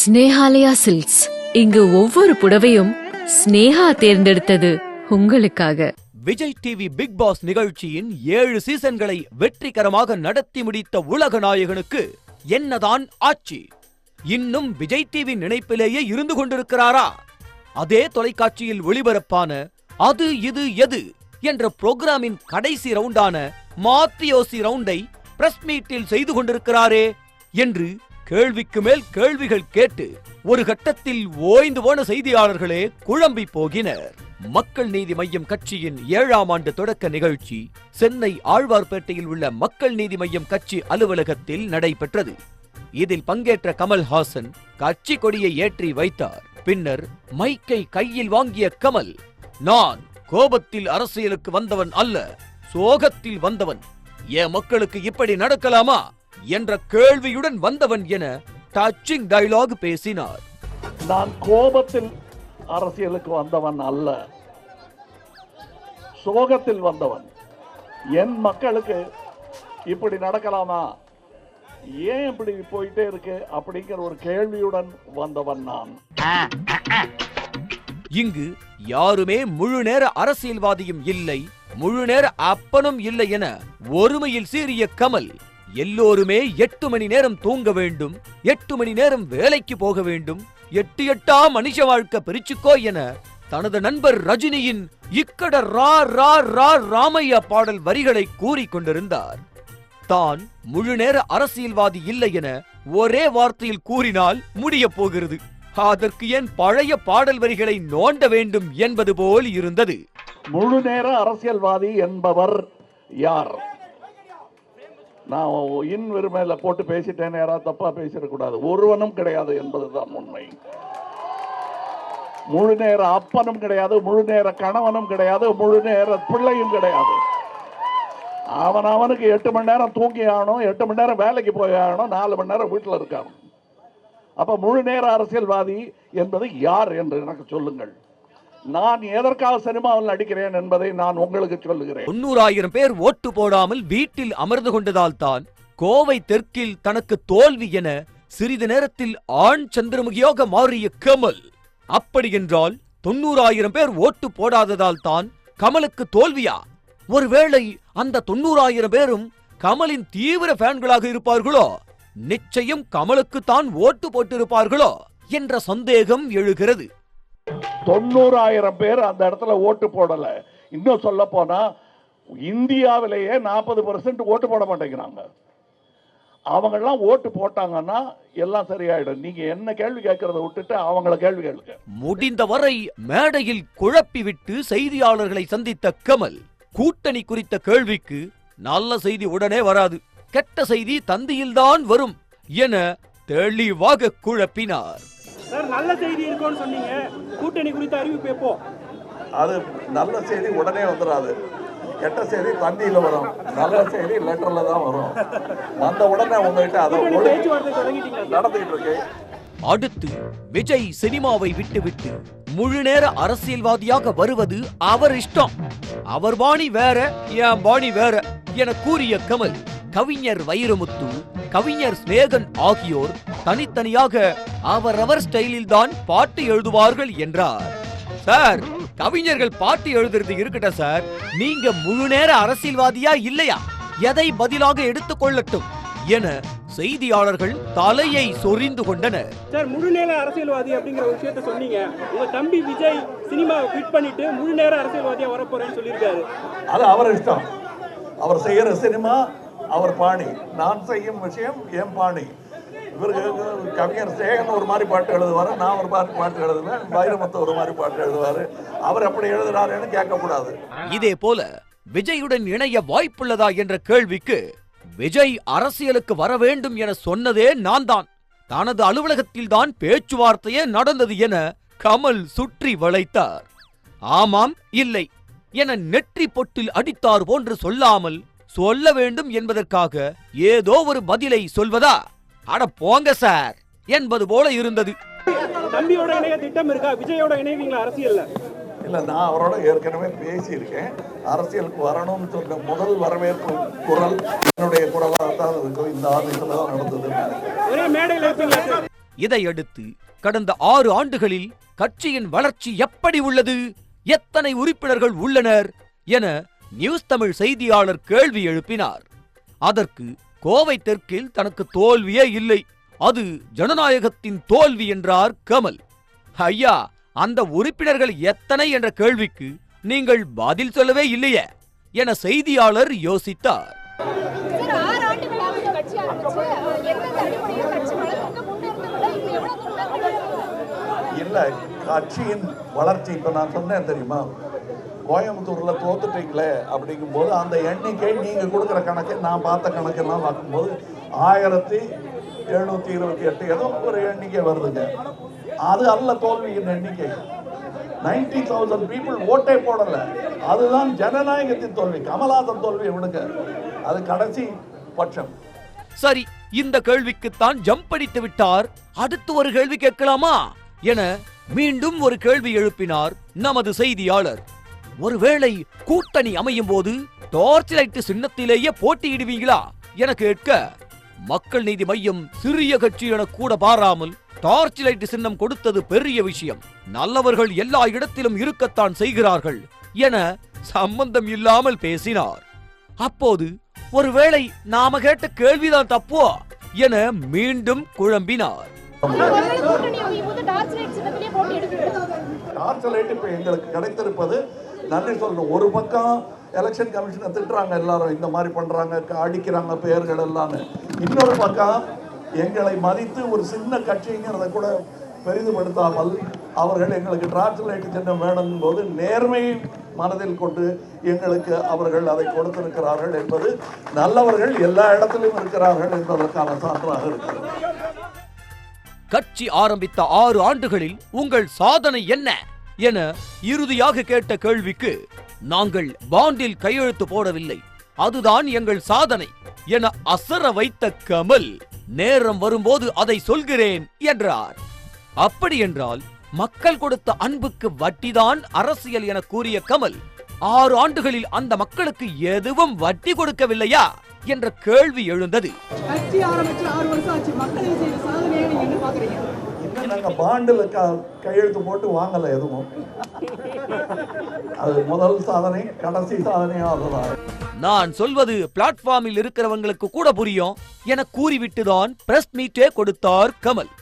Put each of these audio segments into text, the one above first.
Snehalaya silks. இங்கு ஒவ்வொரு புடவையும் ஸ்னேஹா தேர்ந்தெடுத்தது உங்களுக்காக. விஜய் டிவி பிக் பாஸ் நிகழ்ச்சியின் 7 சீசன்களை வெற்றிகரமாக நடத்தி முடித்த உலக நாயகனுக்கு என்னதான் ஆட்சி? இன்னும் விஜய் டிவி நினைப்பிலேயே இருந்து கொண்டிருக்கிறாரா? அதே தொலைக்காட்சியில் ஒளிபரப்பான அது இது எது என்ற புரோகிராமின் கடைசி ரவுண்டான மாத்தியோசி ரவுண்டை பிரஸ் மீட்டில் செய்து கொண்டிருக்கிறாரே என்று கேள்விக்கு மேல் கேள்விகள் கேட்டு ஒரு கட்டத்தில் ஓய்ந்து போன செய்தியாளர்களே குழம்பி போகினர். மக்கள் நீதி மய்யம் கட்சியின் 7ஆம் ஆண்டு தொடக்க நிகழ்ச்சி சென்னை ஆழ்வார்பேட்டையில் உள்ள மக்கள் நீதி மய்யம் கட்சி அலுவலகத்தில் நடைபெற்றது. இதில் பங்கேற்ற கமல்ஹாசன் கட்சி கொடியை ஏற்றி வைத்தார். பின்னர் மைக்கை கையில் வாங்கிய கமல், நான் கோபத்தில் அரசியலுக்கு வந்தவன் அல்ல, சோகத்தில் வந்தவன், என் மக்களுக்கு இப்படி நடக்கலாமா என்ற கேள்வியுடன் வந்தவன் என டச்சிங் டயலாக் பேசினார். நான் கோபத்தில் அரசியலுக்கு வந்தவன் அல்ல, சோகத்தில் வந்தவன். என் மக்களுக்கு இப்படி நடக்கலாமா, ஏன் இப்படி போயிட்டே இருக்கு அப்படிங்கிற ஒரு கேள்வியுடன் வந்தவன் நான். இங்கு யாருமே முழு நேர அரசியல்வாதியும் இல்லை, முழு நேர அப்பனும் இல்லை என ஒருமையில் சீறிய கமல், எல்லோருமே 8 மணி நேரம் தூங்க வேண்டும், 8 மணி நேரம் வேலைக்கு போக வேண்டும், 8 மனுஷ வாழ்க்கை பிரிச்சுக்கோ என தனது நண்பர் ரஜினியின் இக்கட ரா ரா ரா ராமையா பாடல் வரிகளை கூறிக்கொண்டிருந்தார். தான் முழு நேர அரசியல்வாதி இல்லை என ஒரே வார்த்தையில் கூறினால் முடிய போகிறது, அதற்கு ஏன் பழைய பாடல் வரிகளை நோண்ட வேண்டும் என்பது போல் இருந்தது. முழு நேர அரசியல்வாதி என்பவர் யார்? நான் இன் வெறுமையில போட்டு பேசிட்டேன், யாராவது தப்பா பேசிடக்கூடாது. ஒருவனும் கிடையாது என்பதுதான் உண்மை. முழு நேர அப்பனும் கிடையாது, முழு நேர கணவனும் கிடையாது, முழு நேர பிள்ளையும் கிடையாது. அவனுக்கு 8 மணி நேரம் தூங்கி ஆகணும், 8 மணி நேரம் வேலைக்கு போய் ஆகணும், 4 மணி நேரம் வீட்டில் இருக்காங்க. அப்ப முழு நேர அரசியல்வாதி என்பது யார் என்று எனக்கு சொல்லுங்கள். நான் எதற்காக சினிமாவில் நடிக்கிறேன் என்பதை நான் உங்களுக்கு சொல்லுகிறேன். 90,000 பேர் ஓட்டு போடாமல் வீட்டில் அமர்ந்து கொண்டதால் தான் கோவை தெற்கில் தனக்கு தோல்வி என சிறிது நேரத்தில் ஆண் சந்திரமுகியாக மாறிய கமல். அப்படி என்றால் 90,000 பேர் ஓட்டு போடாததால் தான் கமலுக்கு தோல்வியா? ஒருவேளை அந்த 90,000 பேரும் கமலின் தீவிர ஃபேன்களாக இருப்பார்களோ? நிச்சயம் கமலுக்கு தான் ஓட்டு போட்டிருப்பார்களோ என்ற சந்தேகம் எழுகிறது. 90,000 பேர் அந்த இடத்துல ஓட்டு போடல. இன்னும் சொல்ல போனா இந்தியாவிலேயே 40% ஓட்டு போட மாட்டேங்கிறாங்க. அவங்க எல்லாம் ஓட்டு போட்டாங்கன்னா எல்லாம் சரியாயிடும். நீங்க என்ன கேள்வி கேட்கறத விட்டுட்டு அவங்கள கேள்வி கேளுங்க. முடிந்தவரை மேடையில் குழப்பி விட்டு செய்தியாளர்களை சந்தித்த கமல், கூட்டணி குறித்த கேள்விக்கு நல்ல செய்தி உடனே வராது, கெட்ட செய்தி தந்தியில்தான் வரும் என தெளிவாக குழப்பினார். சார், நல்ல செய்தி இருக்கும்னு சொன்னீங்க, கூட்டணி குறித்த அறிவிப்பு எப்போ? அது நல்ல செய்தி உடனே வந்துடாது, கெட்ட செய்தி தந்தியில வரும், நல்ல செய்தி லெட்டர்ல தான் வரும். வந்த உடனே உங்ககிட்ட அதை நடந்துகிட்டு இருக்கு. அடுத்து விஜய் சினிமாவை விட்டுவிட்டு முழு நேர அரசியல்வாதியாக வருவது அவர் இஷ்டம், அவர் பாணி வேற, என் பாணி வேற என கூறிய கமல், கவிஞர் வைரமுத்து, கவிஞர் ஸ்நேகன் ஆகியோர் தனித்தனியாக அவரவர் ஸ்டைலில் தான் பாட்டு எழுதுவார்கள் என்றார். சார், கவிஞர்கள் பாட்டு எழுதுறது இருக்கட்டும் சார், நீங்க முழு நேர அரசியல்வாதியா இல்லையா, எதை பதிலாக எடுத்துக் கொள்ளட்டும் என செய்தியாளர்கள் தலையை சொரிந்து கொண்டனர். சார், முழு நேர அரசியல்வாதி அப்படிங்கிற ஒரு விஷயத்தை சொன்னீங்க. உங்க தம்பி விஜய் சினிமாவை குவிட் பண்ணிட்டு முழு நேர அரசியல்வாதியா வரப்போறேன்னு சொல்லியிருக்காரு. அது அவர் இஷ்டம். அவர் செய்யற சினிமா அவர் பாணி, நான் செய்யும் விஷயம் என் பாணி. இவருக்கு கவிஞர் சேகன் ஒரு மாதிரி பாட்டு எழுதுவாரு, நான் ஒரு பாட்டு எழுதுவேன், வைரமுத்து ஒரு மாதிரி பாட்டு எழுதுவாரு. அவர் அப்படி எழுதுறாருன்னு கேட்கக்கூடாது. இதே போல விஜயுடன் இணைய வாய்ப்புள்ளதா என்ற கேள்விக்கு, விஜய் அரசியலுக்கு வர வேண்டும் என சொன்னதே நான் தான், தனது அலுவலகத்தில் தான் பேச்சுவார்த்தையே நடந்தது என கமல் சுற்றி வளைத்தார். ஆமாம் இல்லை என நெற்றி பொட்டில் அடித்தார் போன்று சொல்லாமல் சொல்ல வேண்டும் என்பதற்காக ஏதோ ஒரு பதிலை சொல்வதா? அட போங்க சார் என்பது போல இருந்தது. தம்பியோட இணைய திட்டம் இருக்கா? விஜயோட இணைவீங்களா அரசியல்ல? இல்ல, நான் அவரோட ஏற்கனவே பேசியிருக்கேன். அரசியலுக்கு வரணும்னு சொன்ன முதல் வரவேற்பு குரல் என்னுடைய குரலாக தான் இருக்கும். இந்த ஆபீஸ்ல தான் நடந்தது. ஒரே மேடையில் இருப்பீங்களா? இதையடுத்து கடந்த 6 ஆண்டுகளில் கட்சியின் வளர்ச்சி எப்படி உள்ளது, எத்தனை உறுப்பினர்கள் உள்ளனர் என நியூஸ் தமிழ் செய்தியாளர் கேள்வி எழுப்பினார். அதற்கு கோவை தெற்கில் தனக்கு தோல்வியே இல்லை, அது ஜனநாயகத்தின் தோல்வி என்றார் கமல். ஐயா, அந்த உறுப்பினர்கள் எத்தனை என்ற கேள்விக்கு நீங்கள் பதில் சொல்லவே இல்லையே என செய்தியாளர் யோசித்தார். இல்ல, கட்சியின் வளர்ச்சி இப்ப நான் சொன்னேன் தெரியுமா, கோயம்புத்தூர்ல தோத்துட்டீங்களே அப்படிங்கும் போது அந்த எண்ணிக்கை நீங்க கொடுக்குற கணக்கு நான் பார்த்த கணக்கெல்லாம் பார்க்கும்போது 1728 ஏதோ ஒரு எண்ணிக்கை வருதுங்க. அது அல்ல தோல்வியின் எண்ணிக்கை. 90,000 people ஓட்டே போடல. அதுதான் ஜனநாயகத்தின் தோல்வி. கமலஹாசன் தோல்வி விடுங்க, அது கடைசி பட்சம். சரி, இந்த கேள்விக்குத்தான் ஜம்ப் அடித்து விட்டார். அடுத்து ஒரு கேள்வி கேட்கலாமா என மீண்டும் ஒரு கேள்வி எழுப்பினார் நமது செய்தியாளர். ஒருவேளை கூட்டணி அமையும் போது டார்ச் லைட் சின்னத்திலேயே போட்டியிடுவீங்களா என கேட்க, மக்கள் நீதி மையம் சிறிய கட்சி என கூட பாராமல் டார்ச் லைட் சின்னம் கொடுத்தது பெரிய விஷயம், நல்லவர்கள் எல்லா இடத்திலும் இருக்கத்தான் செய்கிறார்கள் என சம்பந்தம் இல்லாமல் பேசினார். அப்போது ஒருவேளை நாம கேட்ட கேள்விதான் தப்போ என மீண்டும் குழம்பினார். டார்ச் லைட் இப்ப எங்களுக்கு கிடைத்திருப்பது நன்றி சொல்லணும். ஒரு பக்கம் எலெக்ஷன் கமிஷனை திட்டுறாங்க, எல்லாரும் இந்த மாதிரி பண்றாங்க, அடிக்கிறாங்க பெயர்கள் எல்லாம். இன்னொரு பக்கம் எங்களை மதித்து ஒரு சின்ன கட்சிங்கிறத கூட பெரிதுபடுத்தாமல் அவர்கள் எங்களுக்கு டார்ச் லைட் சின்னம் வேணும் போது நேர்மையை மனதில் கொண்டு எங்களுக்கு அவர்கள் அதை கொடுத்திருக்கிறார்கள் என்பது, நல்லவர்கள் எல்லா இடத்திலும் இருக்கிறார்கள் என்பதற்கான சான்றாக இருக்கிறது. கட்சி ஆரம்பித்த 6 ஆண்டுகளில் உங்கள் சாதனை என்ன என இறுதியாக கேட்ட கேள்விக்கு, நாங்கள் பாண்டில் கையெழுத்து போடவில்லை, அதுதான் எங்கள் சாதனை என அசர வைத்த கமல், நேரம் வரும்போது அதை சொல்கிறேன் என்றார். அப்படி என்றால் மக்கள் கொடுத்த அன்புக்கு வட்டிதான் அரசியல் என கூறிய கமல், 6 ஆண்டுகளில் அந்த மக்களுக்கு எதுவும் வட்டி கொடுக்கவில்லையா என்ற கேள்வி எழுந்தது. நாங்க பாண்டில் கையெழுத்து போட்டு வாங்கல எதுவும். அது முதல் சாதனை, கடைசி சாதனையாகலாம். நான் சொல்வது பிளாட்ஃபார்மில் இருக்கிறவங்களுக்கு கூட புரியும் என கூறிவிட்டுதான் பிரஸ் மீட்டே கொடுத்தார் கமல்.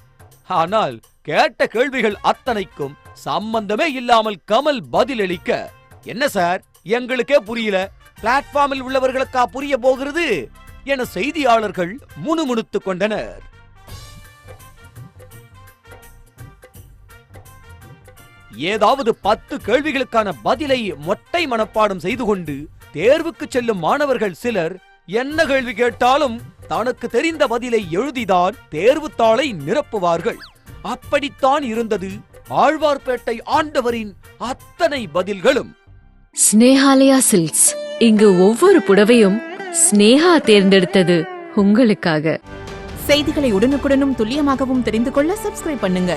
ஆனால் கேட்ட கேள்விகள் அத்தனைக்கும் சம்பந்தமே இல்லாமல் கமல் பதிலளிக்க, என்ன சார் எங்களுக்கே புரியல, பிளாட்ஃபார்மில் உள்ளவர்களுக்கா புரிய போகிறது என செய்தியாளர்கள் முணுமுணுத்துக் கொண்டனர். ஏதாவது 10 கேள்விகளுக்கான பதிலை மொட்டை மனப்பாடம் செய்து கொண்டு தேர்வுக்கு செல்லும் மாணவர்கள் சிலர் என்ன கேள்வி கேட்டாலும் தனக்கு தெரிந்த பதிலை எழுதிதான் தேர்வுத்தாளை நிரப்புவார்கள். அப்படித்தான் இருந்தது ஆழ்வார்பேட்டை ஆண்டவரின் அத்தனை பதில்களும். ஸ்னேஹாலயா சில்க்ஸ், இங்கு ஒவ்வொரு புடவையும் ஸ்னேஹா தேர்ந்தெடுத்தது உங்களுக்காக. செய்திகளை உடனுக்குடனும் துல்லியமாகவும் தெரிந்து கொள்ள சப்ஸ்கிரைப் பண்ணுங்க.